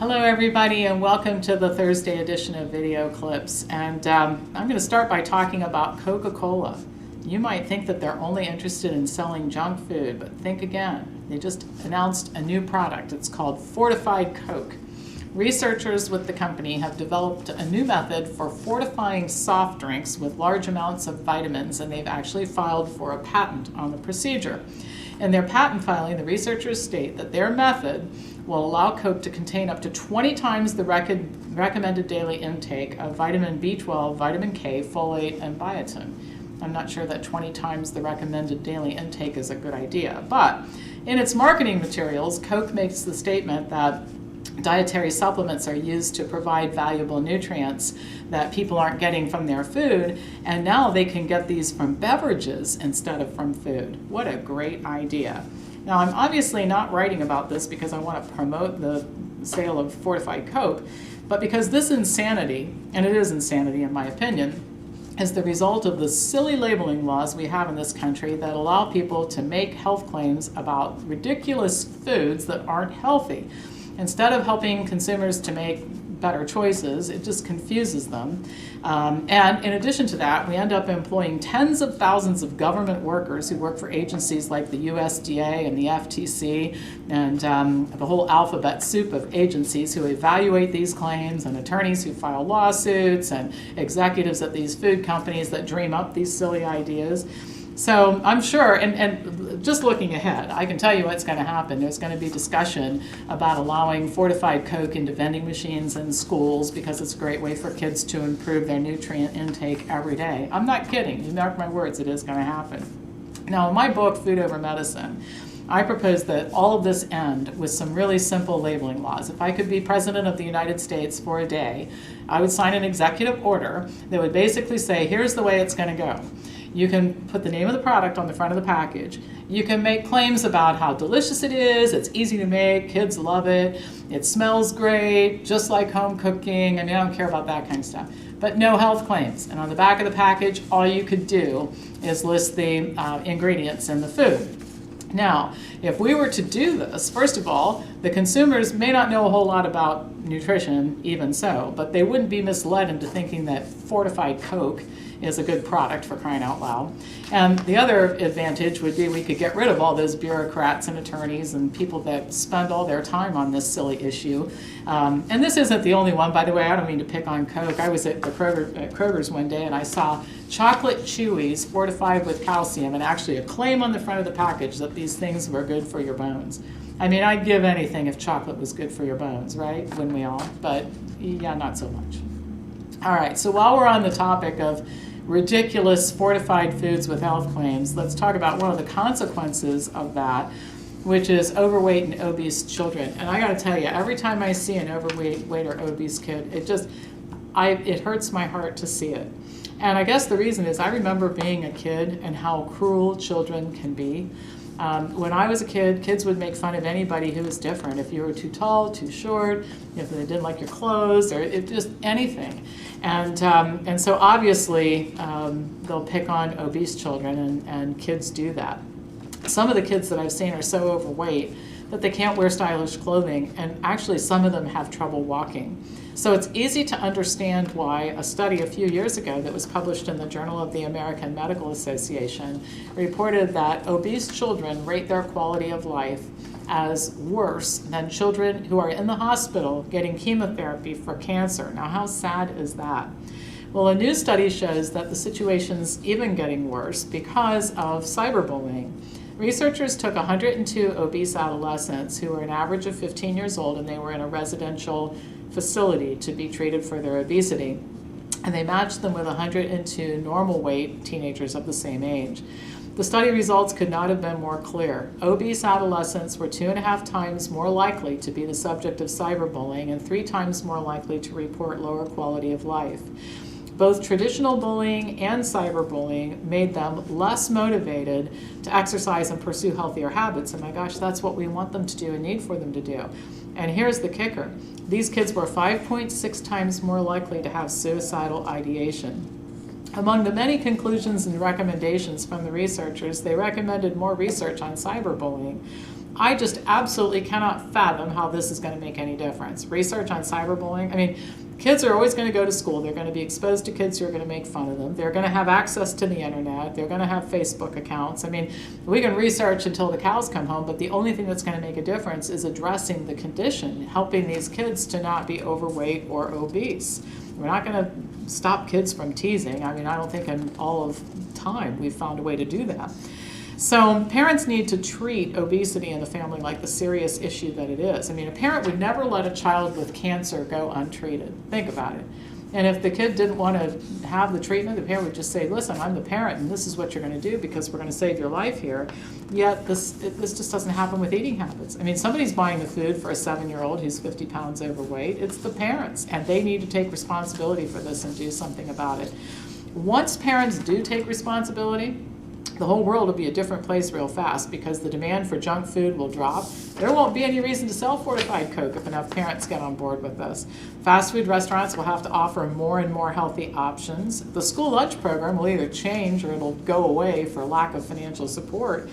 Hello everybody and welcome to the Thursday edition of Video Clips. And I'm going to start by talking about Coca Cola. You might think that they're only interested in selling junk food, but think again. They just announced a new product. It's called Fortified Coke. Researchers with the company have developed a new method for fortifying soft drinks with large amounts of vitamins, and they've actually filed for a patent on the procedure. In their patent filing, the researchers state that their method will allow Coke to contain up to 20 times the recommended daily intake of vitamin B12, vitamin K, folate, and biotin. I'm not sure that 20 times the recommended daily intake is a good idea, but in its marketing materials, Coke makes the statement that dietary supplements are used to provide valuable nutrients that people aren't getting from their food, and now they can get these from beverages instead of from food. What a great idea. Now, I'm obviously not writing about this because I want to promote the sale of Fortified Coke, but because this insanity, and it is insanity in my opinion, is the result of the silly labeling laws we have in this country that allow people to make health claims about ridiculous foods that aren't healthy. Instead of helping consumers to make better choices, it just confuses them. And in addition to that, we end up employing tens of thousands of government workers who work for agencies like the USDA and the FTC and the whole alphabet soup of agencies who evaluate these claims, and attorneys who file lawsuits, and executives at these food companies that dream up these silly ideas. So I'm sure, and just looking ahead, I can tell you what's going to happen. There's going to be discussion about allowing fortified Coke into vending machines in schools because it's a great way for kids to improve their nutrient intake every day. I'm not kidding. You mark my words, it is going to happen. Now, in my book, Food Over Medicine, I propose that all of this end with some really simple labeling laws. If I could be president of the United States for a day, I would sign an executive order that would basically say, here's the way it's going to go. You can put the name of the product on the front of the package. You can make claims about how delicious it is, it's easy to make, kids love it, it smells great, just like home cooking. I mean, I don't care about that kind of stuff. But no health claims. And on the back of the package, all you could do is list the ingredients in the food. Now, if we were to do this, first of all, the consumers may not know a whole lot about nutrition, even so, but they wouldn't be misled into thinking that Fortified Coke is a good product, for crying out loud. And the other advantage would be we could get rid of all those bureaucrats and attorneys and people that spend all their time on this silly issue. And this isn't the only one, by the way. I don't mean to pick on Coke. I was at Kroger's one day and I saw chocolate chewies fortified with calcium, and actually a claim on the front of the package that these things were good for your bones. I mean, I'd give anything if chocolate was good for your bones, right? Wouldn't we all? But yeah, not so much. All right, so while we're on the topic of ridiculous fortified foods with health claims, let's talk about one of the consequences of that, which is overweight and obese children. And I gotta tell you, every time I see an overweight or obese kid, it hurts my heart to see it. And I guess the reason is I remember being a kid and how cruel children can be. When I was a kid, kids would make fun of anybody who was different. If you were too tall, too short, if they didn't like your clothes, or just anything. And so obviously they'll pick on obese children, and kids do that. Some of the kids that I've seen are so overweight that they can't wear stylish clothing, and actually some of them have trouble walking. So it's easy to understand why a study a few years ago that was published in the Journal of the American Medical Association reported that obese children rate their quality of life as worse than children who are in the hospital getting chemotherapy for cancer. Now, how sad is that? Well, a new study shows that the situation's even getting worse because of cyberbullying. Researchers took 102 obese adolescents who were an average of 15 years old, and they were in a residential facility to be treated for their obesity. And they matched them with 102 normal weight teenagers of the same age. The study results could not have been more clear. Obese adolescents were 2.5 times more likely to be the subject of cyberbullying and 3 times more likely to report lower quality of life. Both traditional bullying and cyberbullying made them less motivated to exercise and pursue healthier habits. And my gosh, that's what we want them to do and need for them to do. And here's the kicker. These kids were 5.6 times more likely to have suicidal ideation. Among the many conclusions and recommendations from the researchers, they recommended more research on cyberbullying. I just absolutely cannot fathom how this is going to make any difference. Research on cyberbullying, I mean, kids are always going to go to school. They're going to be exposed to kids who are going to make fun of them. They're going to have access to the internet. They're going to have Facebook accounts. I mean, we can research until the cows come home, but the only thing that's going to make a difference is addressing the condition, helping these kids to not be overweight or obese. We're not going to stop kids from teasing. I mean, I don't think in all of time we've found a way to do that. So parents need to treat obesity in the family like the serious issue that it is. I mean, a parent would never let a child with cancer go untreated. Think about it. And if the kid didn't want to have the treatment, the parent would just say, listen, I'm the parent and this is what you're going to do because we're going to save your life here. Yet this just doesn't happen with eating habits. I mean, somebody's buying the food for a 7-year-old who's 50 pounds overweight. It's the parents, and they need to take responsibility for this and do something about it. Once parents do take responsibility, the whole world will be a different place real fast because the demand for junk food will drop. There won't be any reason to sell fortified Coke if enough parents get on board with this. Fast food restaurants will have to offer more and more healthy options. The school lunch program will either change or it'll go away for lack of financial support.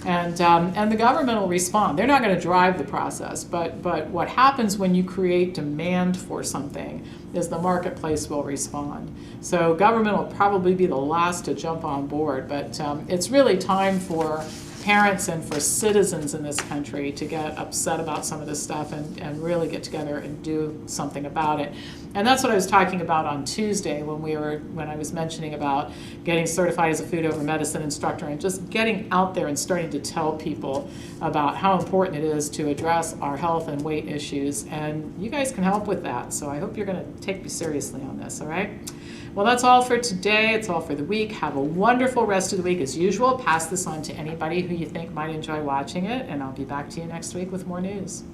And the government will respond. They're not going to drive the process, but what happens when you create demand for something is the marketplace will respond. So government will probably be the last to jump on board, but it's really time for parents and for citizens in this country to get upset about some of this stuff and really get together and do something about it. And that's what I was talking about on Tuesday when I was mentioning about getting certified as a food over medicine instructor and just getting out there and starting to tell people about how important it is to address our health and weight issues. And you guys can help with that. So I hope you're going to take me seriously on this, all right? Well, that's all for today. It's all for the week. Have a wonderful rest of the week. As usual, pass this on to anybody who you think might enjoy watching it, and I'll be back to you next week with more news.